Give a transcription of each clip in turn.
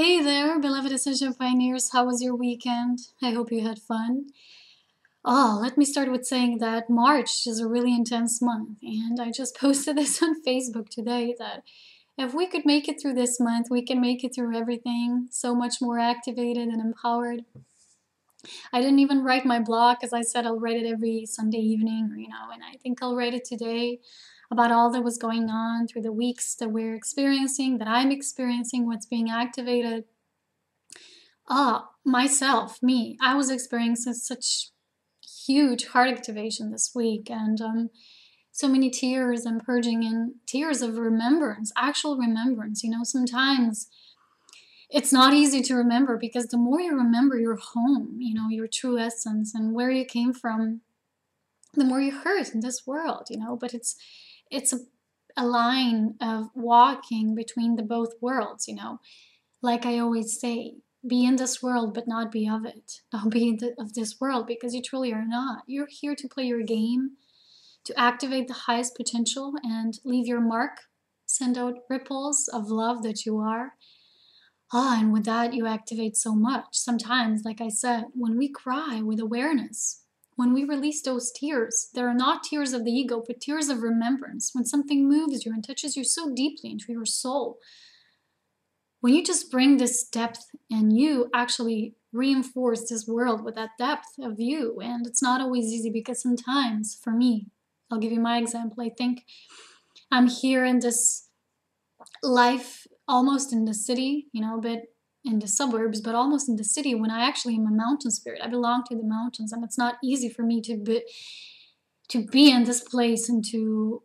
Hey there, beloved Ascension pioneers. How was your weekend? I hope you had fun. Let me start with saying that March is a really intense month, and I just posted this on Facebook today that if we could make it through this month, we can make it through everything so much more activated and empowered. I didn't even write my blog because I said I'll write it every Sunday evening, and I think I'll write it today about all that was going on through the weeks that we're experiencing, that I'm experiencing, what's being activated. Me, I was experiencing such huge heart activation this week, and so many tears and purging and tears of remembrance, actual remembrance. Sometimes it's not easy to remember because the more you remember your home, your true essence and where you came from, the more you hurt in this world, but it's a line of walking between the both worlds, like I always say, be in this world but not be of it. Don't be of this world because you truly are not. You're here to play your game, to activate the highest potential and leave your mark, send out ripples of love that you are. And with that, you activate so much. Sometimes, like I said, when we cry with awareness, when we release those tears, there are not tears of the ego, but tears of remembrance. When something moves you and touches you so deeply into your soul, when you just bring this depth and you actually reinforce this world with that depth of you, and it's not always easy because sometimes, for me, I'll give you my example. I think I'm here in this life almost in the city, but in the suburbs, but almost in the city when I actually am a mountain spirit. I belong to the mountains, and it's not easy for me to be in this place and to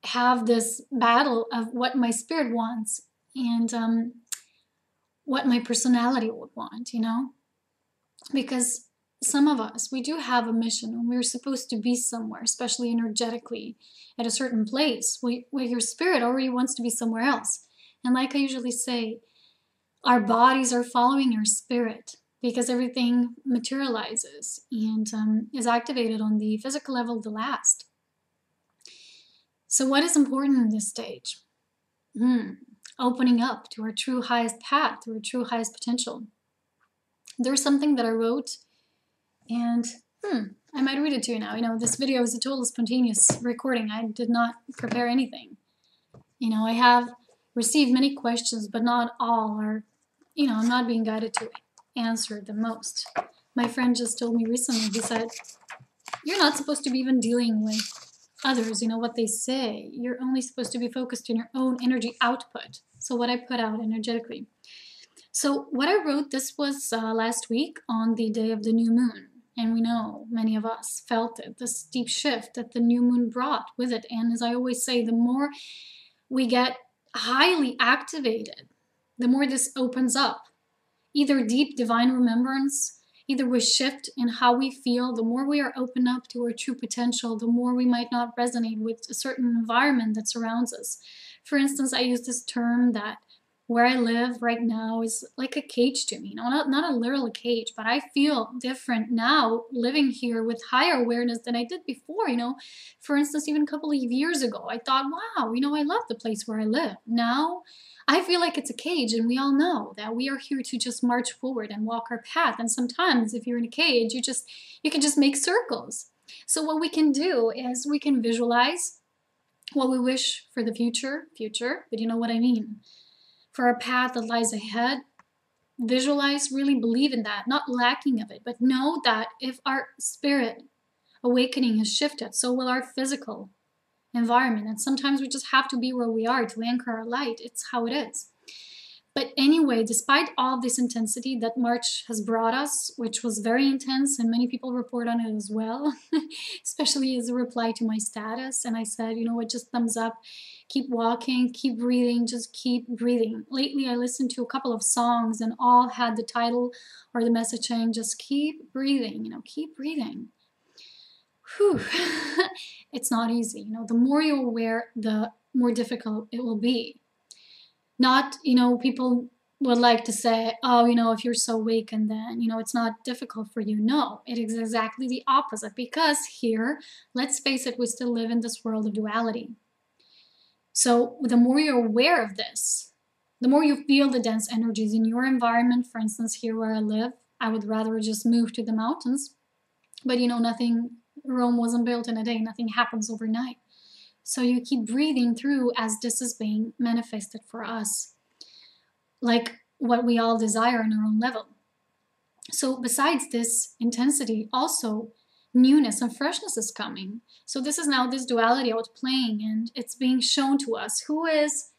have this battle of what my spirit wants and what my personality would want, because some of us, we do have a mission and we're supposed to be somewhere, especially energetically at a certain place where your spirit already wants to be somewhere else. And like I usually say, our bodies are following our spirit because everything materializes and is activated on the physical level the last. So what is important in this stage? Opening up to our true highest path, to our true highest potential. There's something that I wrote, and I might read it to you now. This video is a total spontaneous recording. I did not prepare anything. I have received many questions, but not all are, I'm not being guided to answer the most. My friend just told me recently, he said, you're not supposed to be even dealing with others, what they say. You're only supposed to be focused on your own energy output. So what I put out energetically. So what I wrote, this was last week on the day of the new moon. And we know many of us felt it, this deep shift that the new moon brought with it. And as I always say, the more we get highly activated, the more this opens up. Either deep divine remembrance, either we shift in how we feel, the more we are open up to our true potential, the more we might not resonate with a certain environment that surrounds us. For instance, I use this term that where I live right now is like a cage to me. Not a literal cage, but I feel different now living here with higher awareness than I did before. For instance, even a couple of years ago, I thought, wow, I love the place where I live. Now, I feel like it's a cage, and we all know that we are here to just march forward and walk our path. And sometimes if you're in a cage, you can just make circles. So what we can do is we can visualize what we wish for the future, but you know what I mean. For our path that lies ahead, visualize, really believe in that, not lacking of it, but know that if our spirit awakening has shifted, so will our physical environment. And sometimes we just have to be where we are to anchor our light. It's how it is. But anyway, despite all this intensity that March has brought us, which was very intense, and many people report on it as well, especially as a reply to my status. And I said, just thumbs up, keep walking, keep breathing, just keep breathing. Lately, I listened to a couple of songs and all had the title or the message saying, just keep breathing, keep breathing. Whew. It's not easy. The more you're aware, the more difficult it will be. Not, people would like to say, if you're so awakened, then, it's not difficult for you. No, it is exactly the opposite. Because here, let's face it, we still live in this world of duality. So the more you're aware of this, The more you feel the dense energies in your environment, for instance, here where I live, I would rather just move to the mountains. But you know, Rome wasn't built in a day, nothing happens overnight. So you keep breathing through as this is being manifested for us, like what we all desire on our own level. So besides this intensity, also newness and freshness is coming. So this is now this duality outplaying, and it's being shown to us who is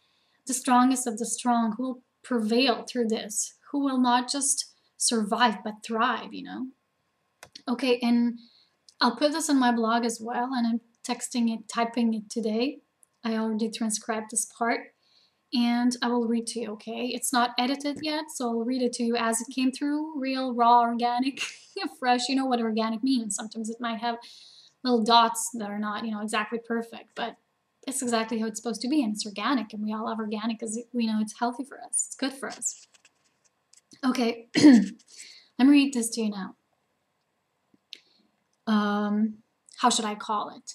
the strongest of the strong, who will prevail through this, who will not just survive but thrive, you know. Okay, and I'll put this on my blog as well, and I'm typing it today. I already transcribed this part, and I will read to you, okay? It's not edited yet, so I'll read it to you as it came through, real, raw, organic, fresh. You know what organic means. Sometimes it might have little dots that are not, you know, exactly perfect, but it's exactly how it's supposed to be, and it's organic, and we all love organic because we know it's healthy for us. It's good for us. Okay, let me read this to you now. How should I call it?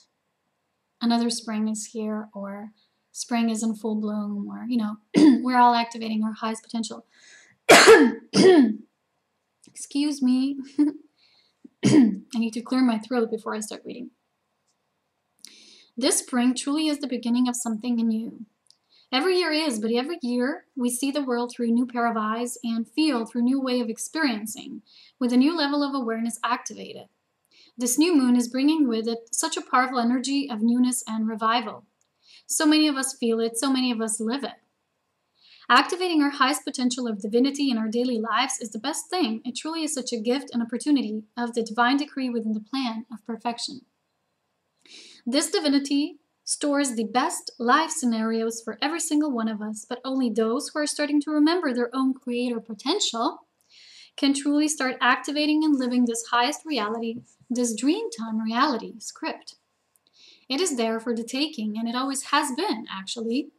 Another spring is here, or spring is in full bloom, or, you know, we're all activating our highest potential. Excuse me. I need to clear my throat before I start reading. This spring truly is the beginning of something new. Every year is, but every year we see the world through a new pair of eyes and feel through a new way of experiencing, with a new level of awareness activated. This new moon is bringing with it such a powerful energy of newness and revival. So many of us feel it, so many of us live it. Activating our highest potential of divinity in our daily lives is the best thing. It truly is such a gift and opportunity of the divine decree within the plan of perfection. This divinity stores the best life scenarios for every single one of us, but only those who are starting to remember their own creator potential can truly start activating and living this highest reality, this dreamtime reality script. It is there for the taking, and it always has been, actually.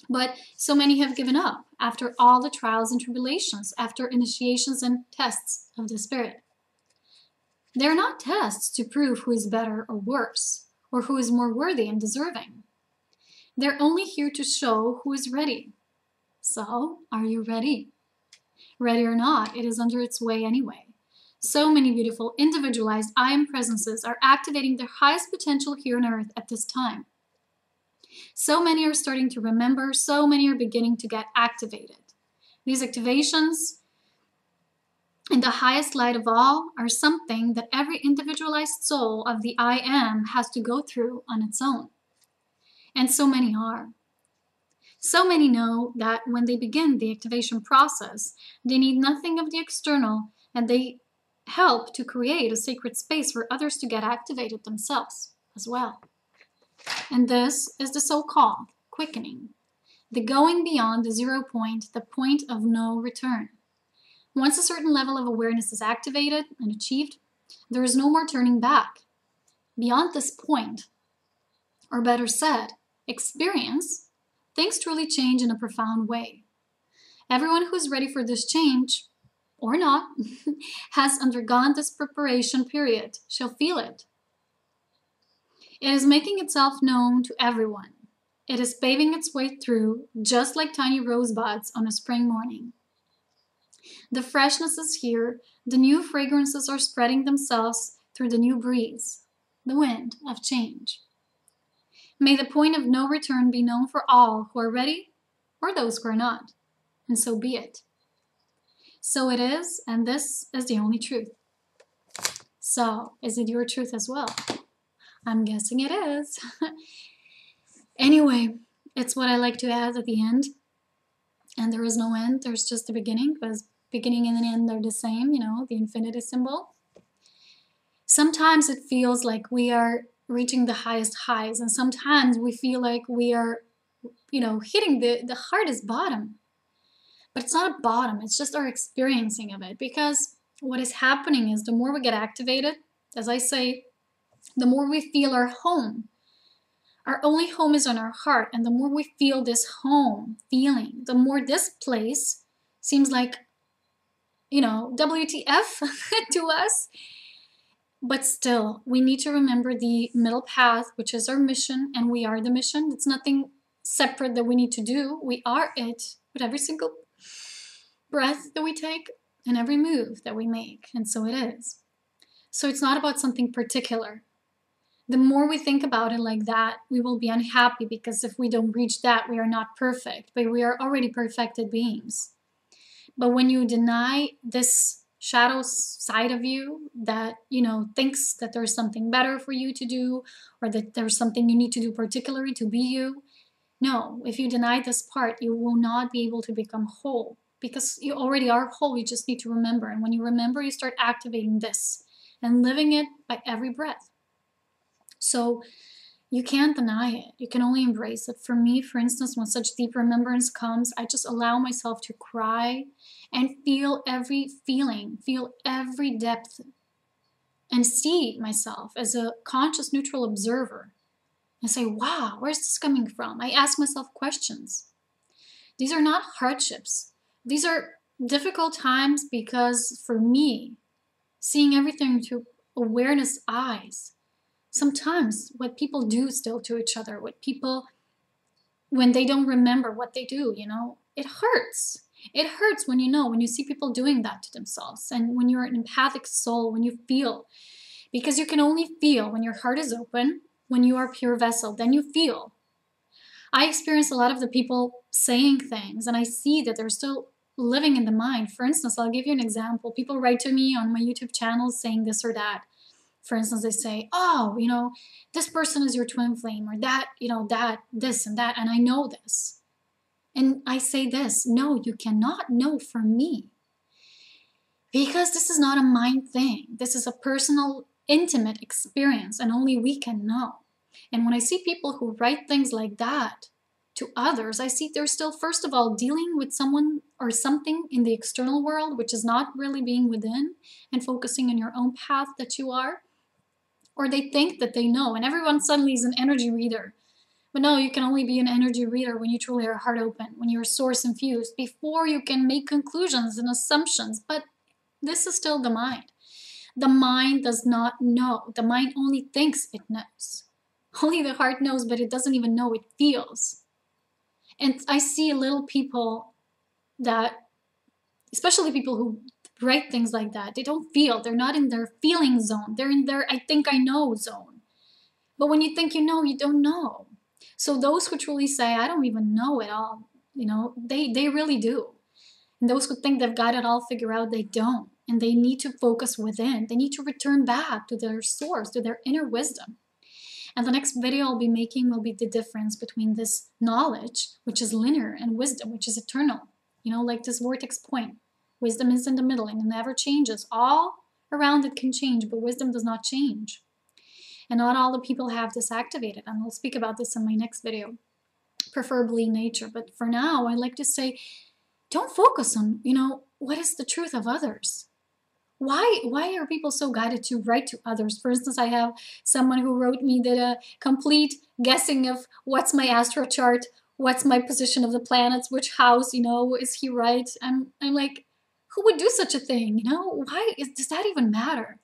But so many have given up after all the trials and tribulations, after initiations and tests of the spirit. They are not tests to prove who is better or worse, or who is more worthy and deserving. They're only here to show who is ready. So, are you ready? Ready or not, it is under its way anyway. So many beautiful, individualized I Am presences are activating their highest potential here on Earth at this time. So many are starting to remember, so many are beginning to get activated. These activations, in the highest light of all, are something that every individualized soul of the I Am has to go through on its own. And so many are. So many know that when they begin the activation process, they need nothing of the external, and they help to create a sacred space for others to get activated themselves as well. And this is the so-called quickening, the going beyond the 0 point, the point of no return. Once a certain level of awareness is activated and achieved, there is no more turning back. Beyond this point, or better said, experience, things truly change in a profound way. Everyone who is ready for this change, or not, has undergone this preparation period, shall feel it. It is making itself known to everyone. It is paving its way through, just like tiny rosebuds on a spring morning. The freshness is here, the new fragrances are spreading themselves through the new breeze, the wind of change. May the point of no return be known for all who are ready, or those who are not, and so be it. So it is, and this is the only truth. So, is it your truth as well? I'm guessing it is. Anyway, it's what I like to add at the end. And there is no end, there's just the beginning, because beginning and the end are the same, you know, the infinity symbol. Sometimes it feels like we are reaching the highest highs, and sometimes we feel like we are, you know, hitting the hardest bottom. But it's not a bottom, it's just our experiencing of it, because what is happening is the more we get activated, as I say, the more we feel our home. Our only home is on our heart, and the more we feel this home feeling, the more this place seems like, you know, WTF to us. But still, we need to remember the middle path, which is our mission, and we are the mission. It's nothing separate that we need to do. We are it. with every single breath that we take and every move that we make. And so it is. So it's not about something particular. The more we think about it like that, we will be unhappy, because if we don't reach that, we are not perfect, but we are already perfected beings. But when you deny this shadow side of you that, thinks that there's something better for you to do, or that there's something you need to do particularly to be you, no, if you deny this part, you will not be able to become whole, because you already are whole. You just need to remember. And when you remember, you start activating this and living it by every breath. So you can't deny it. You can only embrace it. For me, for instance, when such deep remembrance comes, I just allow myself to cry and feel every feeling, feel every depth, and see myself as a conscious, neutral observer and say, wow, where's this coming from? I ask myself questions. These are not hardships. These are difficult times, because for me, seeing everything through awareness eyes, sometimes what people do still to each other, when they don't remember what they do, it hurts. It hurts when you see people doing that to themselves. And when you're an empathic soul, when you feel, because you can only feel when your heart is open, when you are a pure vessel, then you feel. I experience a lot of the people saying things, and I see that they're still living in the mind. For instance, I'll give you an example. People write to me on my YouTube channel saying this or that. For instance, they say, oh, this person is your twin flame, or that, that, this and that, and I know this. And I say this, no, you cannot know for me. Because this is not a mind thing. This is a personal, intimate experience, and only we can know. And when I see people who write things like that to others, I see they're still, first of all, dealing with someone or something in the external world, which is not really being within and focusing on your own path that you are. Or they think that they know, and everyone suddenly is an energy reader. But no, you can only be an energy reader when you truly are heart open, when you're source infused, before you can make conclusions and assumptions. But this is still the mind. The mind does not know. The mind only thinks it knows. Only the heart knows, but it doesn't even know, it feels. And I see little people that, especially people who write things like that, they don't feel. They're not in their feeling zone. They're in their I think I know zone. But when you think you know, you don't know. So those who truly say, I don't even know it all, they really do. And those who think they've got it all figured out, they don't. And they need to focus within. They need to return back to their source, to their inner wisdom. And the next video I'll be making will be the difference between this knowledge, which is linear, and wisdom, which is eternal. Like this vortex point. Wisdom is in the middle and it never changes. All around it can change, but wisdom does not change. And not all the people have this activated. And I'll speak about this in my next video, preferably nature. But for now, I like to say, don't focus on, what is the truth of others? Why are people so guided to write to others? For instance, I have someone who wrote me that a complete guessing of what's my astro chart, what's my position of the planets, which house, is he right? And I'm like, who would do such a thing? Does that even matter?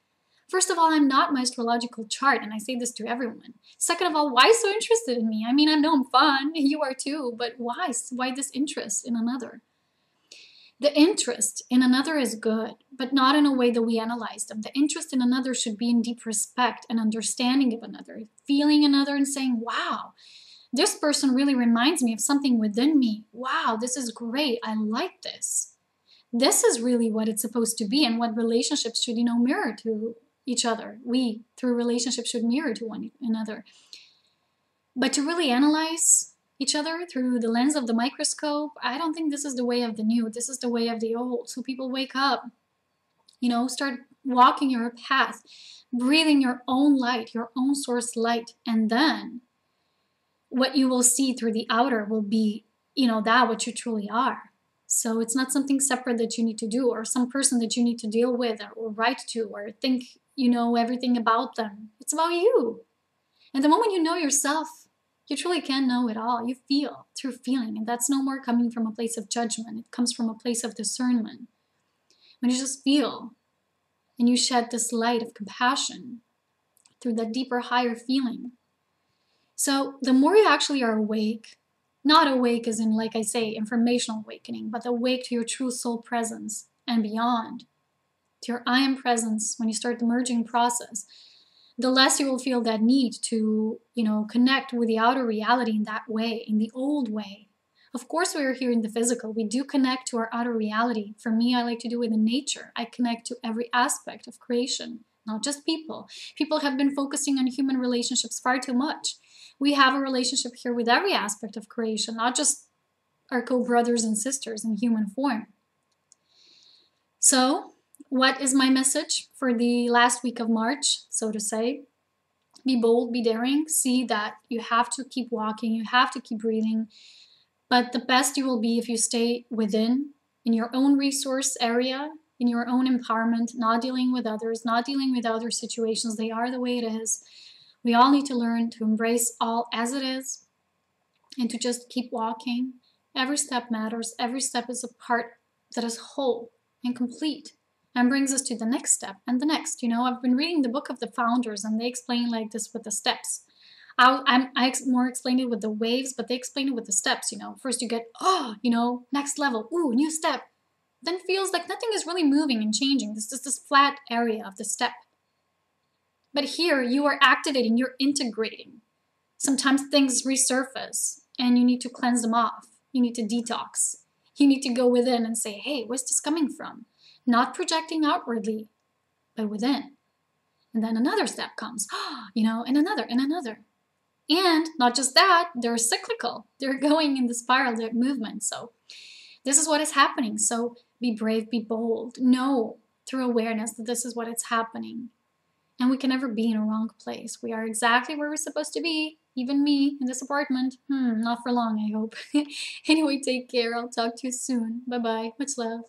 First of all, I'm not my astrological chart, and I say this to everyone. Second of all, why so interested in me? I mean, I know I'm fun, you are too, but why? Why this interest in another? The interest in another is good, but not in a way that we analyze them. The interest in another should be in deep respect and understanding of another, feeling another and saying, wow, this person really reminds me of something within me. Wow, this is great. I like this. This is really what it's supposed to be, and what relationships should, mirror to each other. We, through relationships, should mirror to one another. But to really analyze each other through the lens of the microscope, I don't think this is the way of the new. This is the way of the old. So people wake up, start walking your path, breathing your own light, your own source light, and then what you will see through the outer will be, that what you truly are. So it's not something separate that you need to do, or some person that you need to deal with or write to, or think you know everything about them. It's about you. And the moment you know yourself, you truly can know it all. You feel through feeling, and that's no more coming from a place of judgment. It comes from a place of discernment. When you just feel and you shed this light of compassion through that deeper, higher feeling. So the more you actually are awake, Not awake as in, like I say, informational awakening, but awake to your true soul presence and beyond, to your I am presence when you start the merging process. The less you will feel that need to, connect with the outer reality in that way, in the old way. Of course, we are here in the physical. We do connect to our outer reality. For me, I like to do it in nature. I connect to every aspect of creation, not just people. People have been focusing on human relationships far too much. We have a relationship here with every aspect of creation, not just our co-brothers and sisters in human form. So, what is my message for the last week of March, so to say? Be bold, be daring, see that you have to keep walking, you have to keep breathing. But the best you will be if you stay within, in your own resource area, in your own empowerment, not dealing with others, not dealing with other situations. They are the way it is. We all need to learn to embrace all as it is and to just keep walking. Every step matters. Every step is a part that is whole and complete and brings us to the next step and the next. I've been reading the book of the founders and they explain like this with the steps. I more explain it with the waves, but they explain it with the steps. First you get, next level, ooh, new step. Then feels like nothing is really moving and changing. This is this flat area of the step. But here you are activating, you're integrating. Sometimes things resurface and you need to cleanse them off. You need to detox. You need to go within and say, hey, where's this coming from? Not projecting outwardly, but within. And then another step comes, and another, and another. And not just that, they're cyclical. They're going in the spiral, they're movement. So this is what is happening. So be brave, be bold. Know through awareness that this is what is happening. And we can never be in a wrong place. We are exactly where we're supposed to be. Even me in this apartment. Not for long, I hope. Anyway, take care. I'll talk to you soon. Bye-bye. Much love.